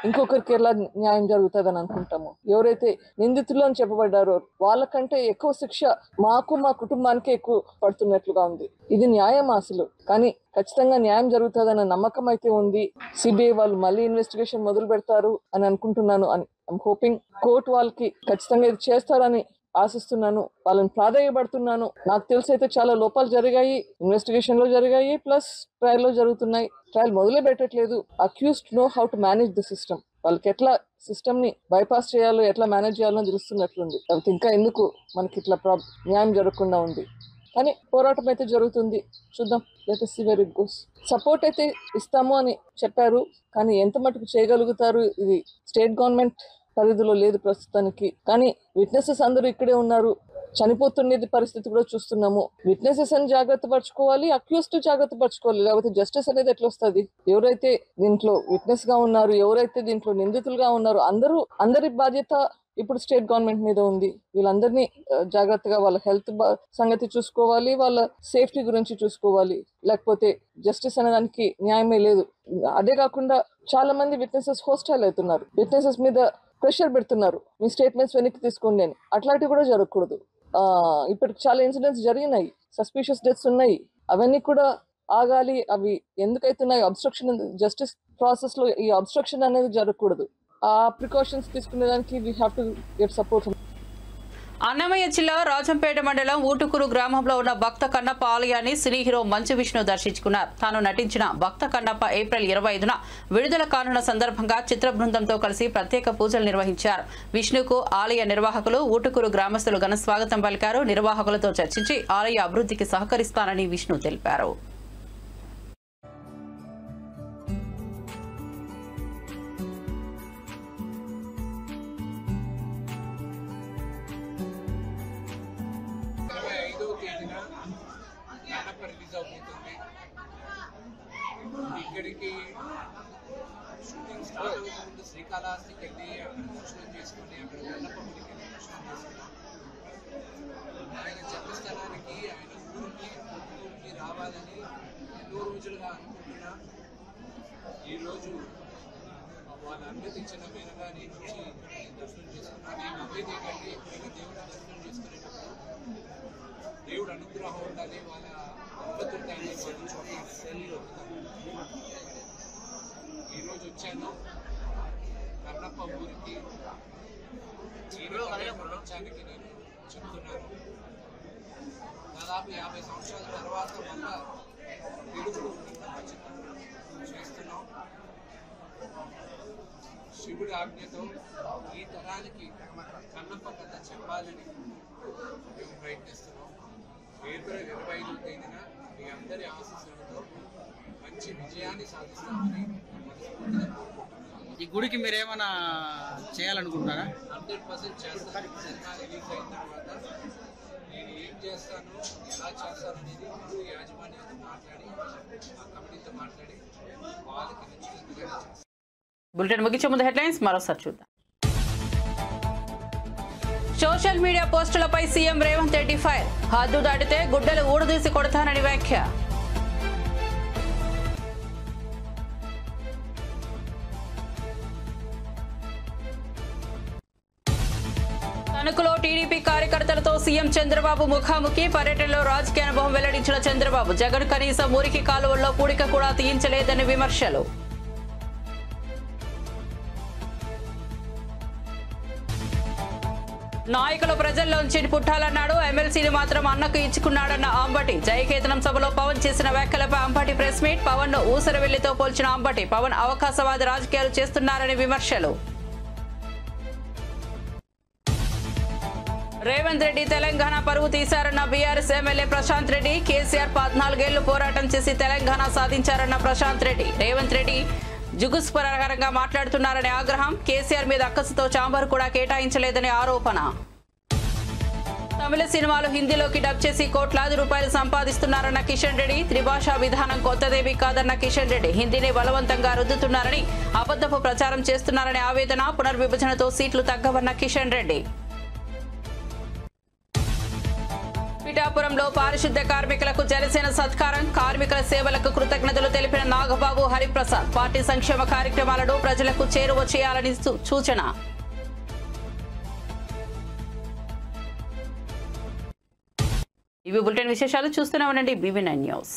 [SPEAKER 11] ఇంకొకరికి ఎలా న్యాయం జరుగుతుందని అనుకుంటాము. ఎవరైతే నిందితులు అని చెప్పబడ్డారో వాళ్ళకంటే ఎక్కువ శిక్ష మాకు మా కుటుంబానికి ఎక్కువ పడుతున్నట్లుగా ఉంది. ఇది న్యాయం అసలు, కానీ ఖచ్చితంగా న్యాయం జరుగుతుందన్న నమ్మకం అయితే ఉంది. సిబిఐ వాళ్ళు మళ్ళీ ఇన్వెస్టిగేషన్ మొదలు పెడతారు అని అనుకుంటున్నాను. ఐఎమ్ హోపింగ్ కోర్టు వాళ్ళకి ఖచ్చితంగా ఇది చేస్తారని ఆశిస్తున్నాను. వాళ్ళని ప్రాధాన్యపడుతున్నాను. నాకు తెలిసి అయితే చాలా లోపాలు జరిగాయి, ఇన్వెస్టిగేషన్ లో జరిగాయి, ప్లస్ ట్రయల్ లో జరుగుతున్నాయి. ట్రయల్ మొదలే పెట్టట్లేదు. Accused know how to manage the system. వాళ్ళకి ఎట్లా సిస్టమ్ ని బైపాస్ చేయాలో, ఎట్లా మేనేజ్ చేయాలో తెలుస్తున్నట్లుంది. కాబట్టి ఇంకా ఎందుకు మనకి ఇట్లా న్యాయం జరగకుండా ఉంది. కానీ పోరాటం అయితే జరుగుతుంది. చూద్దాం, let us see where it goes. Support అయితే ఇస్తాము అని చెప్పారు, కానీ ఎంత మటుకు చేయగలుగుతారు ఇది స్టేట్ గవర్నమెంట్ పరిధిలో లేదు ప్రస్తుతానికి. కానీ విట్నెసెస్ అందరూ ఇక్కడే ఉన్నారు. చనిపోతున్నది పరిస్థితి కూడా చూస్తున్నాము. విట్నెసెస్ అని జాగ్రత్త పరచుకోవాలి, అక్యూస్డ్ జాగ్రత్త పరచుకోవాలి, లేకపోతే జస్టిస్ అనేది ఎట్లా వస్తుంది? ఎవరైతే దీంట్లో విట్నెస్ గా ఉన్నారు, ఎవరైతే దీంట్లో నిందితులుగా ఉన్నారు, అందరి బాధ్యత ఇప్పుడు స్టేట్ గవర్నమెంట్ మీద ఉంది. వీళ్ళందరినీ జాగ్రత్తగా వాళ్ళ హెల్త్ సంగతి చూసుకోవాలి, వాళ్ళ సేఫ్టీ గురించి చూసుకోవాలి, లేకపోతే జస్టిస్ అనేదానికి న్యాయమే లేదు. అదే కాకుండా చాలా మంది విట్నెసెస్ హోస్టైల్ అవుతున్నారు, విట్నెసెస్ మీద ప్రెషర్ పెడుతున్నారు, మీ స్టేట్మెంట్స్ వెనక్కి తీసుకోండి అని. అట్లాంటివి కూడా జరగకూడదు. ఇప్పటికి చాలా ఇన్సిడెంట్స్ జరిగినాయి, సస్పిషియస్ డెత్స్ ఉన్నాయి, అవన్నీ కూడా ఆగాలి. అవి ఎందుకైతున్నాయి? అబ్స్ట్రక్షన్, జస్టిస్ ప్రాసెస్ లో ఈ అబ్స్ట్రక్షన్ అనేది జరగకూడదు. ఆ ప్రికాషన్స్ తీసుకునేదానికి we have to get support.
[SPEAKER 1] Annamayya జిల్లా రాజంపేట మండలం ఊటుకూరు గ్రామంలో ఉన్న భక్త కన్నప్ప ఆలయాన్ని సినీ హీరో మంచు విష్ణు దర్శించుకున్నారు. తాను నటించిన భక్త కన్నప్ప ఏప్రిల్ 25న విడుదల కానున్న సందర్భంగా చిత్ర బృందంతో కలిసి ప్రత్యేక పూజలు నిర్వహించారు. విష్ణుకు ఆలయ నిర్వాహకులు, ఊటుకూరు గ్రామస్తులు ఘన స్వాగతం పలికారు. నిర్వాహకులతో చర్చించి ఆలయ అభివృద్ధికి సహకరిస్తానని విష్ణు తెలిపారు.
[SPEAKER 12] ఇక్కడికి షూటింగ్ స్టార్ట్ అవుతుంది శ్రీకాళహస్తికి వెళ్ళి అక్కడ దర్శనం చేసుకుని అక్కడ గల్లపల్లికి వెళ్ళి దర్శనం చేసుకున్నాం. ఆయన జన్మస్థలానికి ఆయన ఊరికి రావాలని ఎన్నో రోజులుగా అనుకుంటున్నా. ఈరోజు వాళ్ళ అనుమతి ఇచ్చిన మేరగా నేను వచ్చి దర్శనం చేసుకున్నాను. నేను నమ్మేది ఏంటంటే ఎప్పుడైనా దేవుడు దర్శనం చేసుకునేటప్పుడు దేవుడు అనుగ్రహం ఉండాలి, వాళ్ళ అనుమతి ఉండాలి, వాళ్ళ చోట సెల్లు. ఈరోజు వచ్చాను కన్నప్ప ఊరికి. ప్రపంచానికి నేను చెప్తున్నాను, దాదాపు 50 సంవత్సరాల తర్వాత మళ్ళా తెలుగు చేస్తున్నాం. శివుడి ఆజ్ఞతో ఈ తరానికి కన్నప్ప కథ చెప్పాలని మేము ప్రయత్నిస్తున్నాం. ఏప్రిల్ 25వ తేదీన మీ అందరి ఆశీస్సులతో మంచి విజయాన్ని సాధిస్తామని మనస్ఫూర్తిగా కోరుకుంటున్నాను.
[SPEAKER 13] ఈ గుడికి మీరు ఏమైనా చేయాలనుకుంటున్నారా?
[SPEAKER 12] 100% చేస్తాను. సినిమా రిలీజ్ అయిన తర్వాత నేను ఏం చేస్తాను, ఎలా చేస్తాను అనేది ఇప్పుడు యాజమాన్యంతో మాట్లాడి ఆ కమిటీతో మాట్లాడి వాళ్ళకి నచ్చినట్టుగా చేస్తాను.
[SPEAKER 1] బులెటిన్ ముగించే ముందు హెడ్లైన్స్ మరోసారి చూద్దాం. సోషల్ మీడియా పోస్టులపై సీఎం రేవంత్ రెడ్డి ఫైర్. హద్దు దాటితే గుడ్డలు ఊడదీసి కొడతానని వ్యాఖ్య. తణుకులో టీడీపీ కార్యకర్తలతో సీఎం చంద్రబాబు ముఖాముఖి. పర్యటనలో రాజకీయ అనుభవం వెల్లడించిన చంద్రబాబు. జగన్ కనీసం మురికి కాలువల్లో పూడిక కూడా తీయించలేదని విమర్శలు. నాయకులు ప్రజల్లోంచి పుట్టాలన్నాడు. ఎమ్మెల్సీని మాత్రం అన్నకు ఇచ్చుకున్నాడన్న అంబటి. జయకేతనం సభలో పవన్ చేసిన వ్యాఖ్యలపై అంబటి ప్రెస్ మీట్. పవన్ ను ఊసరవెల్లితో పోల్చిన అంబటి. పవన్ అవకాశవాద రాజకీయాలు చేస్తున్నారని విమర్శలు. రేవంత్ రెడ్డి తెలంగాణ పరువు తీశారన్న బీఆర్ఎస్ ఎమ్మెల్యే ప్రశాంత్ రెడ్డి. కేసీఆర్ 14 ఏళ్లు పోరాటం చేసి తెలంగాణ సాధించారన్న ప్రశాంత్ రెడ్డి. రేవంత్ రెడ్డి జుగుస్పరకరంగా మాట్లాడుతున్నారనే ఆగ్రహం. కేసీఆర్ మీద అక్కసుతో చాంబర్ కూడా కేటాయించలేదనే ఆరోపణ. తమిళ సినిమాలు హిందీలోకి డబ్ చేసి కోట్లాది రూపాయలు సంపాదిస్తున్నారన్న కిషన్ రెడ్డి. త్రిభాషా విధానం కొత్తదేమీ కాదన్న కిషన్ రెడ్డి. హిందీని బలవంతంగా రుద్దుతున్నారని, అబద్ధపు ప్రచారం చేస్తున్నారనే ఆవేదన. పునర్విభజనతో సీట్లు తగ్గవన్న కిషన్ రెడ్డి. పిఠాపురంలో పారిశుద్ధ్య కార్మికులకు జనసేన సత్కారం. కార్మికుల సేవలకు కృతజ్ఞతలు తెలిపిన నాగబాబు, హరిప్రసాద్. పార్టీ సంక్షేమ కార్యక్రమాలను ప్రజలకు చేరువ చేయాలని సూచన. ఇవి బులెటిన్ విశేషాలు. చూస్తూనే ఉండండి BV9 న్యూస్.